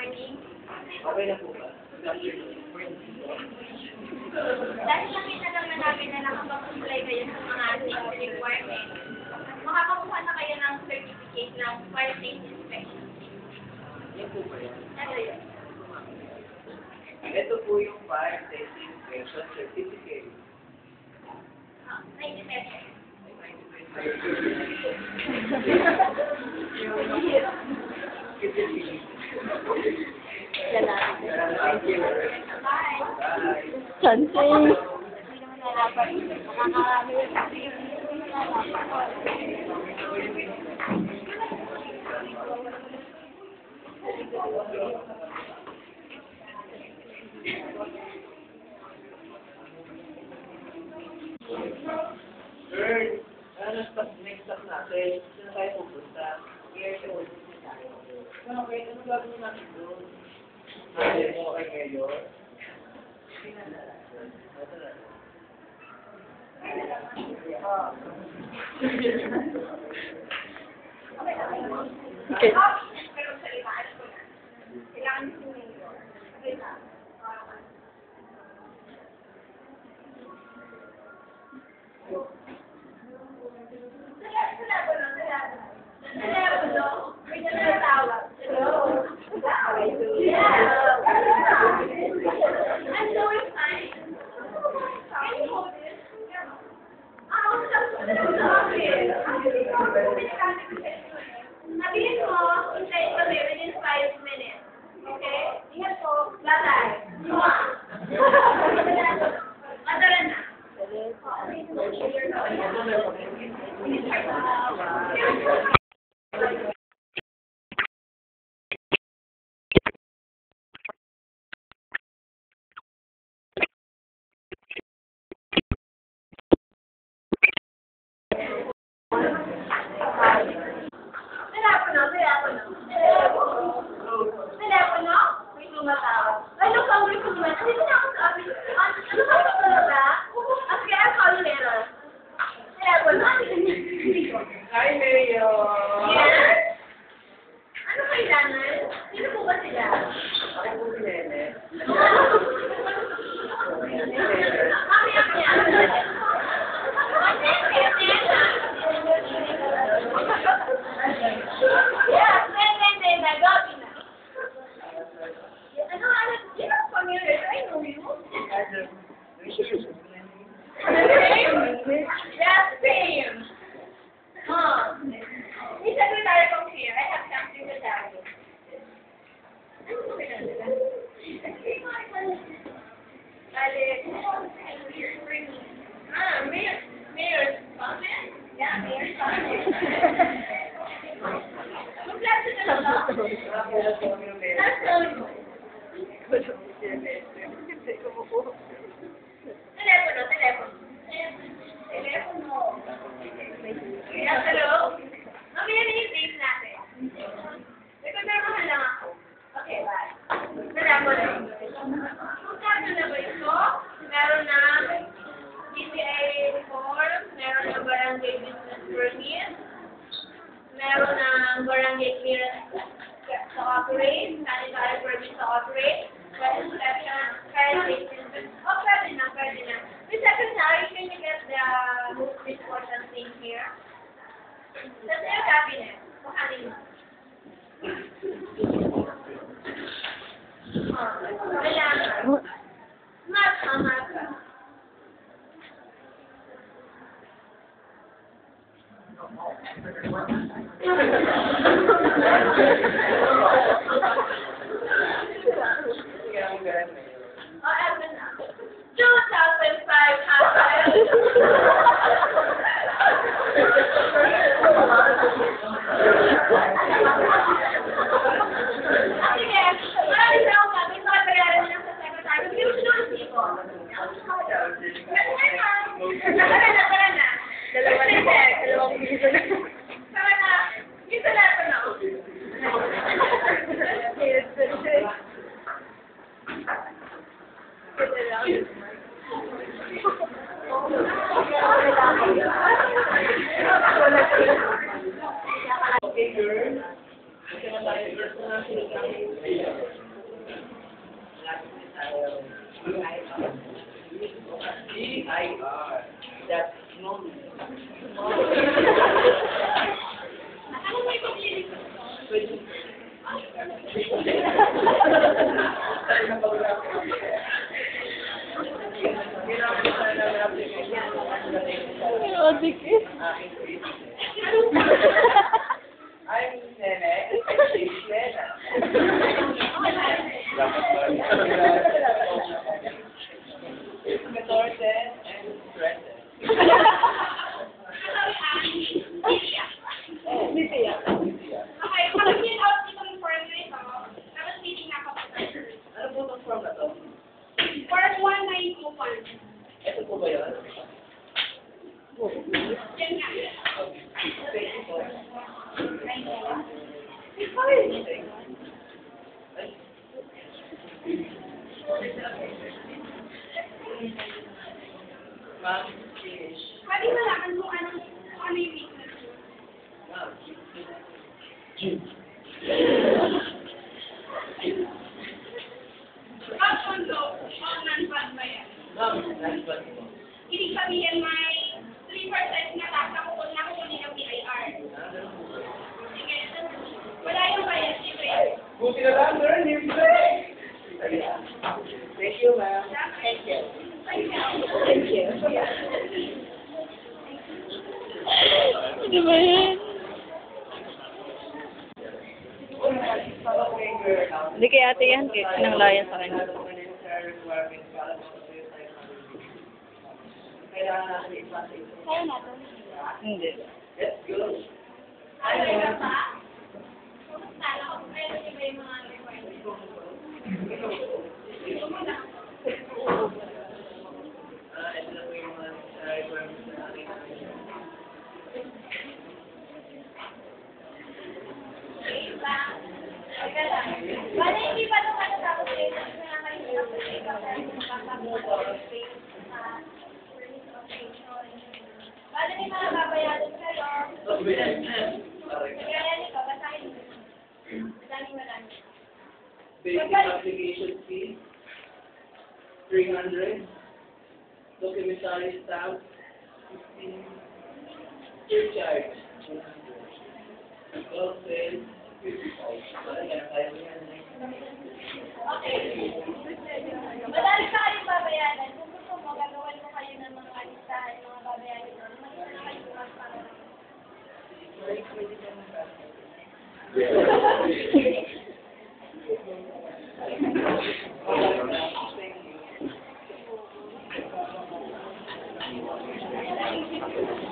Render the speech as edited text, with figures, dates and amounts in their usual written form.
morning. Okay na po ba? Dahil nakita naman namin na nakapag-apply kayo sa mga safety requirements, makakakuha na kayo ng certificate ng fire safety inspection. Yan po ba yan? Ano yun? Ito po yung fire safety inspection certificate. Ah, 90 pesos. Thank you. Bye. Bye. Chancing. Hindi naman nalaban. Makakarami yun. Sir, next stop natin. Saan tayo pupunta? Airport. Okay, ano gagawin natin doon? Natin mo kay Mayor. Okay. Pero sa iba, alam ko na. Kailangan nyo yun. Okay na. Sabihin mo, hintayin kami within 5 minutes. Okay? Ingat po. Latay. Madalan na. Telepono? May tumatawag. Ano kang gusto mo? Dito na ako sa office. Ano ka ba talaga? Okay, I'll call you later. Telepono? Hi, Mayor! Yes? Ano kailangan? Sino po ba sila? Ako po si Nene. Hello? Mamaya na yung date natin. Nagkakaramahan lang ako. Okay, bye. Telepono. Kung na ba ito? Meron na DTI form, meron na barangay business permit, meron na barangay clearance to operate, sanitary permit to operate, inspection, fire safety. Oh, pwede na, pwede na. Miss Secretary, can you get the most important thing here? That's your cabinet. Kuhanin mo. Kailangan. Tama ka. Oh, eto na. 2005. Sige, maraming salamat. May mga bayaran na lang sa secretary. Odikis. I'm Nene. She's Lena. It's Metorte and Trente. Lydia. Okay, pag-fill out itong form na ito, tapos meeting na ako. Ano po itong form na to? Form 1921. Ito po ba yun? Yan nga. Thank you po. Ma'am, finish. Pwede malaman kung ano yung weakness mo. Ma'am, Option low, o non-bad ba yan? ma'am, nice one po. Ibig sabihin may 3% na tax na kukunin ng PIR. Sige. Wala yung bias, sige. Buti na lang, sir. Thank you, ma'am. Thank you. Thank you. Ano ba yan? Hindi kay ate yan. Sinanglayan sa kanya. Kailangan natin ipasa ito. Kaya natin. Hindi. Let's go. Ano yung pa? Tala ko, meron iba yung mga requirements. Ito na po yung mga requirements na natin. Bale, hindi pa ito matatapos kayo. Nakakalimutan ko sa ikaw dahil bale, may mga babayaran kayo. Kaya nito, basahin mo. Madami. Basic application fee, 300. Documentary stamp, 15. Surcharge, 100. Bill sale, 55. Ayan, kaya mo yan. Okay. Madami pa kayong babayaran. Kung gusto mo, gagawin ko kayo ng mga listahan, mga babayaran mo. Mag-isa na kayo bukas para Thank you.